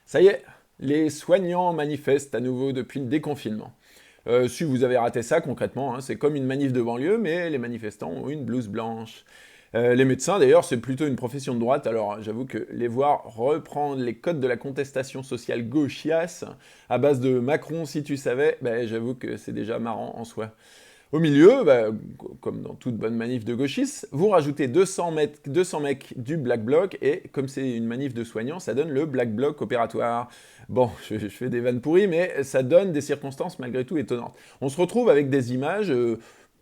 Ça y est, les soignants manifestent à nouveau depuis le déconfinement. Si vous avez raté ça, concrètement, hein, c'est comme une manif de banlieue, mais les manifestants ont une blouse blanche. Les médecins, d'ailleurs, c'est plutôt une profession de droite, alors j'avoue que les voir reprendre les codes de la contestation sociale gauchiasse à base de Macron, si tu savais, ben, j'avoue que c'est déjà marrant en soi. Au milieu, bah, comme dans toute bonne manif de gauchistes, vous rajoutez 200 mecs du Black Bloc, et comme c'est une manif de soignants, ça donne le Black Bloc opératoire. Bon, je fais des vannes pourries, mais ça donne des circonstances malgré tout étonnantes. On se retrouve avec des images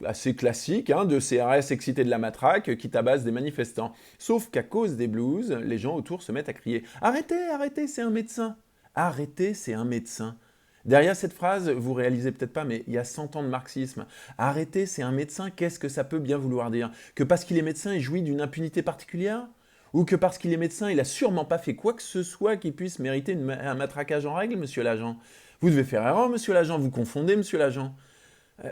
assez classiques hein, de CRS excités de la matraque qui tabassent des manifestants. Sauf qu'à cause des blues, les gens autour se mettent à crier « Arrêtez, arrêtez, c'est un médecin !» Arrêtez, c'est un médecin. Derrière cette phrase, vous réalisez peut-être pas, mais il y a 100 ans de marxisme. Arrêtez, c'est un médecin, qu'est-ce que ça peut bien vouloir dire? Que parce qu'il est médecin, il jouit d'une impunité particulière? Ou que parce qu'il est médecin, il a sûrement pas fait quoi que ce soit qui puisse mériter un matraquage en règle, monsieur l'agent? Vous devez faire erreur, monsieur l'agent, vous confondez, monsieur l'agent.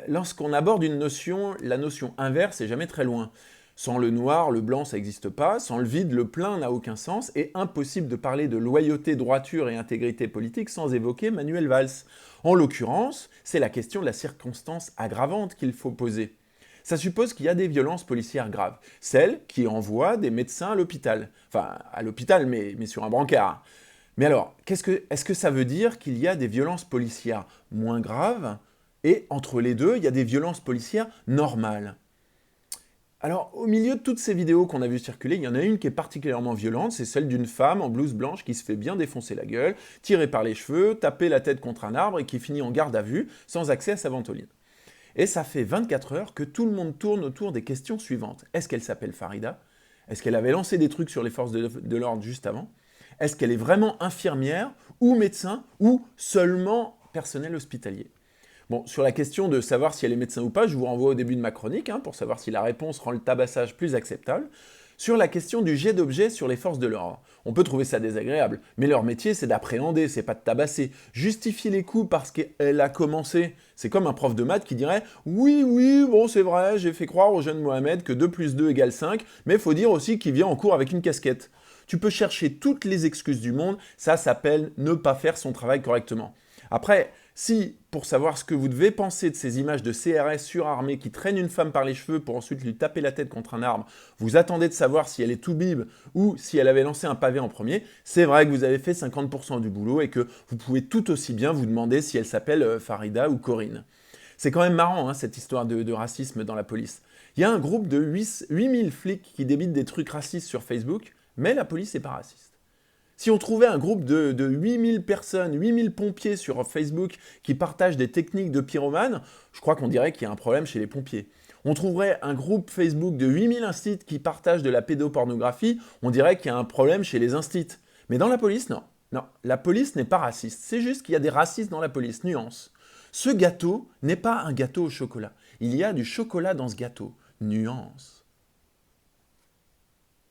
Lorsqu'on aborde une notion, la notion inverse est jamais très loin. Sans le noir, le blanc, ça n'existe pas. Sans le vide, le plein n'a aucun sens. Et impossible de parler de loyauté, droiture et intégrité politique sans évoquer Manuel Valls. En l'occurrence, c'est la question de la circonstance aggravante qu'il faut poser. Ça suppose qu'il y a des violences policières graves. Celles qui envoient des médecins à l'hôpital. Enfin, à l'hôpital, mais sur un brancard. Mais alors, est-ce que ça veut dire qu'il y a des violences policières moins graves et entre les deux, il y a des violences policières normales? Alors, au milieu de toutes ces vidéos qu'on a vues circuler, il y en a une qui est particulièrement violente, c'est celle d'une femme en blouse blanche qui se fait bien défoncer la gueule, tirée par les cheveux, taper la tête contre un arbre et qui finit en garde à vue, sans accès à sa ventoline. Et ça fait 24 heures que tout le monde tourne autour des questions suivantes. Est-ce qu'elle s'appelle Farida? Est-ce qu'elle avait lancé des trucs sur les forces de l'ordre juste avant? Est-ce qu'elle est vraiment infirmière ou médecin ou seulement personnel hospitalier? Bon, sur la question de savoir si elle est médecin ou pas, je vous renvoie au début de ma chronique, hein, pour savoir si la réponse rend le tabassage plus acceptable. Sur la question du jet d'objets sur les forces de l'ordre, on peut trouver ça désagréable, mais leur métier c'est d'appréhender, c'est pas de tabasser. Justifier les coups parce qu'elle a commencé, c'est comme un prof de maths qui dirait « Oui, oui, bon c'est vrai, j'ai fait croire au jeune Mohamed que 2 plus 2 égale 5, mais faut dire aussi qu'il vient en cours avec une casquette. » Tu peux chercher toutes les excuses du monde, ça s'appelle ne pas faire son travail correctement. Après, si, pour savoir ce que vous devez penser de ces images de CRS surarmés qui traînent une femme par les cheveux pour ensuite lui taper la tête contre un arbre, vous attendez de savoir si elle est tout bib ou si elle avait lancé un pavé en premier, c'est vrai que vous avez fait 50% du boulot et que vous pouvez tout aussi bien vous demander si elle s'appelle Farida ou Corinne. C'est quand même marrant, hein, cette histoire de racisme dans la police. Il y a un groupe de 8000 flics qui débitent des trucs racistes sur Facebook, mais la police n'est pas raciste. Si on trouvait un groupe de 8000 personnes, 8000 pompiers sur Facebook qui partagent des techniques de pyromane, je crois qu'on dirait qu'il y a un problème chez les pompiers. On trouverait un groupe Facebook de 8000 instits qui partagent de la pédopornographie, on dirait qu'il y a un problème chez les instits. Mais dans la police, non. Non, la police n'est pas raciste. C'est juste qu'il y a des racistes dans la police. Nuance. Ce gâteau n'est pas un gâteau au chocolat. Il y a du chocolat dans ce gâteau. Nuance.